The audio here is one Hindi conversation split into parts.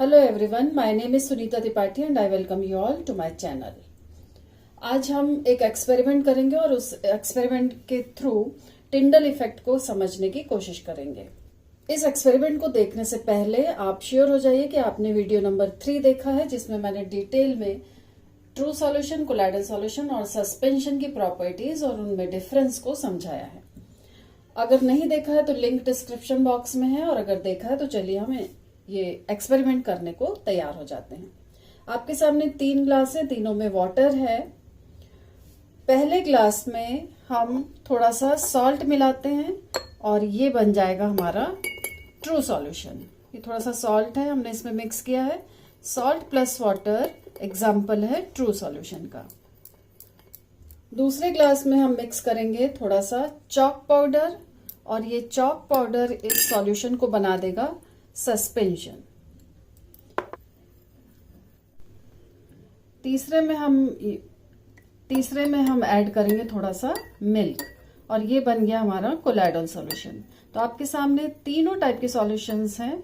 Hello everyone, my name is Sunita Tripathi and I welcome you all to my channel. आज हम एक एक्सपेरिमेंट करेंगे और उस एक्सपेरिमेंट के थ्रू टिंडल इफेक्ट को समझने की कोशिश करेंगे। इस एक्सपेरिमेंट को देखने से पहले आप श्योर हो जाइए कि आपने वीडियो नंबर 3 देखा है, जिसमें मैंने डिटेल में ट्रू सॉल्यूशन, कोलाइडल सॉल्यूशन और सस्पेंशन की प्रॉपर्टीज और उनमें डिफरेंस को समझाया है। अगर नहीं देखा है तो लिंक डिस्क्रिप्शन बॉक्स में है, और अगर देखा है तो चलिए हमें ये एक्सपेरिमेंट करने को तैयार हो जाते हैं। आपके सामने 3 ग्लास है, तीनों में वाटर है। पहले ग्लास में हम थोड़ा सा सॉल्ट मिलाते हैं और ये बन जाएगा हमारा ट्रू सॉल्यूशन। ये थोड़ा सा सॉल्ट है, हमने इसमें मिक्स किया है। सॉल्ट प्लस वाटर एग्जाम्पल है ट्रू सॉल्यूशन का। दूसरे ग्लास में हम मिक्स करेंगे थोड़ा सा चॉक पाउडर, और ये चॉक पाउडर इस सॉल्यूशन को बना देगा सस्पेंशन। तीसरे में हम ऐड करेंगे थोड़ा सा मिल्क, और ये बन गया हमारा कोलाइडल सॉल्यूशन। तो आपके सामने तीनों टाइप के सॉल्यूशंस हैं।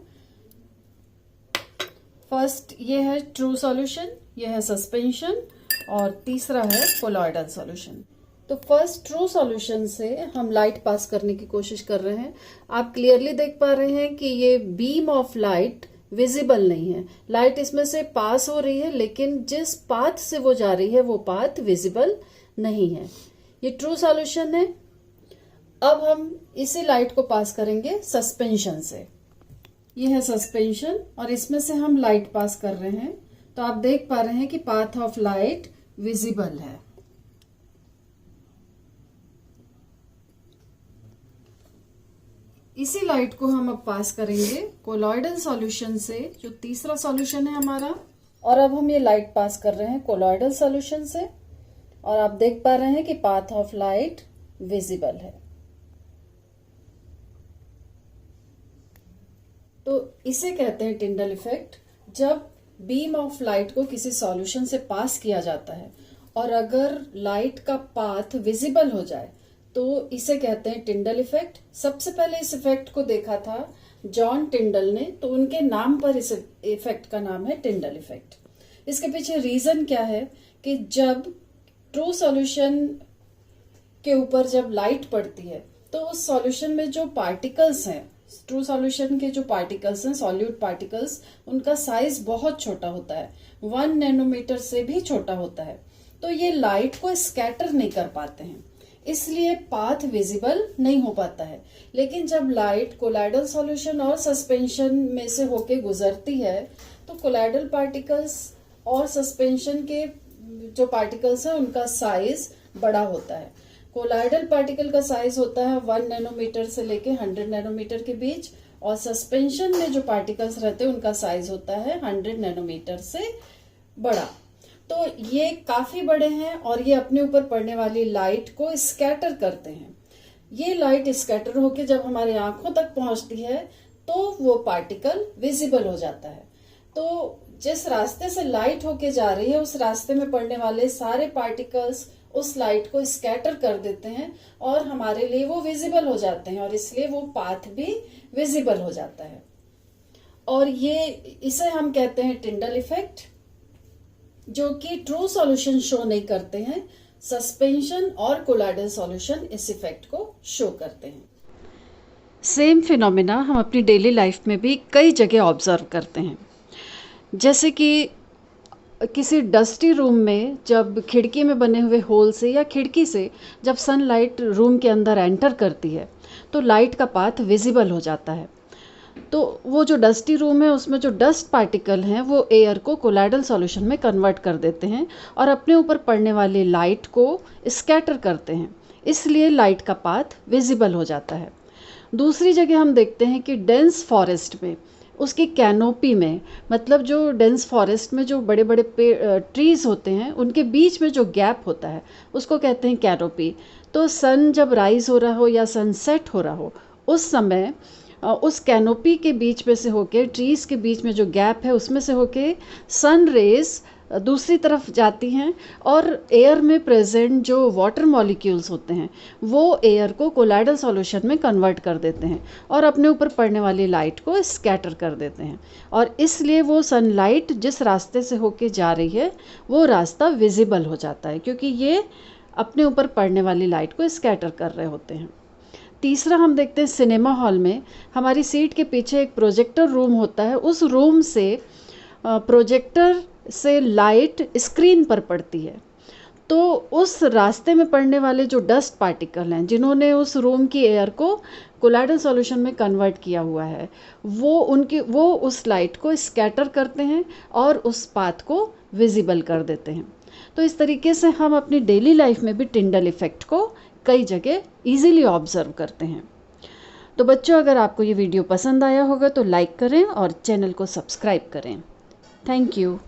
फर्स्ट ये है ट्रू सॉल्यूशन, ये है सस्पेंशन, और तीसरा है कोलाइडल सॉल्यूशन। तो फर्स्ट ट्रू सॉल्यूशन से हम लाइट पास करने की कोशिश कर रहे हैं। आप क्लियरली देख पा रहे हैं कि ये बीम ऑफ लाइट विजिबल नहीं है। लाइट इसमें से पास हो रही है, लेकिन जिस पाथ से वो जा रही है वो पाथ विजिबल नहीं है। ये ट्रू सॉल्यूशन है। अब हम इसी लाइट को पास करेंगे सस्पेंशन से। ये है सस्पेंशन, और इसमें से हम लाइट पास कर रहे हैं। तो आप देख पा रहे हैं कि पाथ ऑफ लाइट विजिबल है। इसी लाइट को हम अब पास करेंगे कोलॉइडल सॉल्यूशन से, जो तीसरा सॉल्यूशन है हमारा। और अब हम ये लाइट पास कर रहे हैं कोलॉइडल सॉल्यूशन से, और आप देख पा रहे हैं कि पाथ ऑफ लाइट विजिबल है। तो इसे कहते हैं टिंडल इफेक्ट। जब बीम ऑफ लाइट को किसी सॉल्यूशन से पास किया जाता है और अगर लाइट का पाथ विजिबल हो जाए तो इसे कहते हैं टिंडल इफेक्ट। सबसे पहले इस इफेक्ट को देखा था जॉन टिंडल ने, तो उनके नाम पर इस इफेक्ट का नाम है टिंडल इफेक्ट। इसके पीछे रीजन क्या है कि जब ट्रू सॉल्यूशन के ऊपर जब लाइट पड़ती है तो उस सॉल्यूशन में जो पार्टिकल्स हैं, ट्रू सॉल्यूशन के जो पार्टिकल्स हैं, सॉल्यूट पार्टिकल्स, उनका साइज बहुत छोटा होता है, 1 नैनोमीटर से भी छोटा होता है। तो ये लाइट को स्कैटर नहीं कर पाते हैं, इसलिए पाथ विजिबल नहीं हो पाता है। लेकिन जब लाइट कोलाइडल सॉल्यूशन और सस्पेंशन में से होके गुजरती है तो कोलाइडल पार्टिकल्स और सस्पेंशन के जो पार्टिकल्स हैं उनका साइज बड़ा होता है। कोलाइडल पार्टिकल का साइज होता है 1 नैनोमीटर से लेके 100 नैनोमीटर के बीच, और सस्पेंशन में जो पार्टिकल्स रहते हैं उनका साइज होता है 100 नैनोमीटर से बड़ा। तो ये काफी बड़े हैं और ये अपने ऊपर पड़ने वाली लाइट को स्कैटर करते हैं। ये लाइट स्कैटर होके जब हमारी आंखों तक पहुंचती है तो वो पार्टिकल विजिबल हो जाता है। तो जिस रास्ते से लाइट होके जा रही है उस रास्ते में पड़ने वाले सारे पार्टिकल्स उस लाइट को स्कैटर कर देते हैं और हमारे लिए वो विजिबल हो जाते हैं, और इसलिए वो पाथ भी विजिबल हो जाता है। और इसे हम कहते हैं टिंडल इफेक्ट, जो कि ट्रू सॉल्यूशन शो नहीं करते हैं। सस्पेंशन और कोलाइडल सॉल्यूशन इस इफेक्ट को शो करते हैं। सेम फिनोमेना हम अपनी डेली लाइफ में भी कई जगह ऑब्जर्व करते हैं। जैसे कि किसी डस्टी रूम में जब खिड़की में बने हुए होल से या खिड़की से जब सनलाइट रूम के अंदर एंटर करती है तो लाइट का पाथ विजिबल हो जाता है। तो वो जो डस्टी रूम है उसमें जो डस्ट पार्टिकल हैं वो एयर को कोलाइडल सॉल्यूशन में कन्वर्ट कर देते हैं और अपने ऊपर पड़ने वाली लाइट को स्कैटर करते हैं, इसलिए लाइट का पाथ विजिबल हो जाता है। दूसरी जगह हम देखते हैं कि डेंस फॉरेस्ट में उसकी कैनोपी में, मतलब जो डेंस फॉरेस्ट में जो बड़े बड़े ट्रीज होते हैं उनके बीच में जो गैप होता है उसको कहते हैं कैनोपी। तो सन जब राइज हो रहा हो या सनसेट हो रहा हो उस समय उस कैनोपी के बीच में से होके, ट्रीज के बीच में जो गैप है उसमें से होके सन रेज दूसरी तरफ जाती हैं और एयर में प्रेजेंट जो वाटर मॉलिक्यूल्स होते हैं वो एयर को कोलाइडल सॉल्यूशन में कन्वर्ट कर देते हैं और अपने ऊपर पड़ने वाली लाइट को स्कैटर कर देते हैं, और इसलिए वो सनलाइट जिस रास्ते से होके जा रही है वो रास्ता विजिबल हो जाता है, क्योंकि ये अपने ऊपर पड़ने वाली लाइट को स्कैटर कर रहे होते हैं। तीसरा हम देखते हैं सिनेमा हॉल में हमारी सीट के पीछे एक प्रोजेक्टर रूम होता है। उस रूम से प्रोजेक्टर से लाइट स्क्रीन पर पड़ती है, तो उस रास्ते में पड़ने वाले जो डस्ट पार्टिकल हैं जिन्होंने उस रूम की एयर को कोलाइडल सॉल्यूशन में कन्वर्ट किया हुआ है, वो उस लाइट को स्कैटर करते हैं और उस पाथ को विजिबल कर देते हैं। तो इस तरीके से हम अपनी डेली लाइफ में भी टिंडल इफ़ेक्ट को कई जगह इजीली ऑब्जर्व करते हैं। तो बच्चों, अगर आपको ये वीडियो पसंद आया होगा तो लाइक करें और चैनल को सब्सक्राइब करें। Thank you.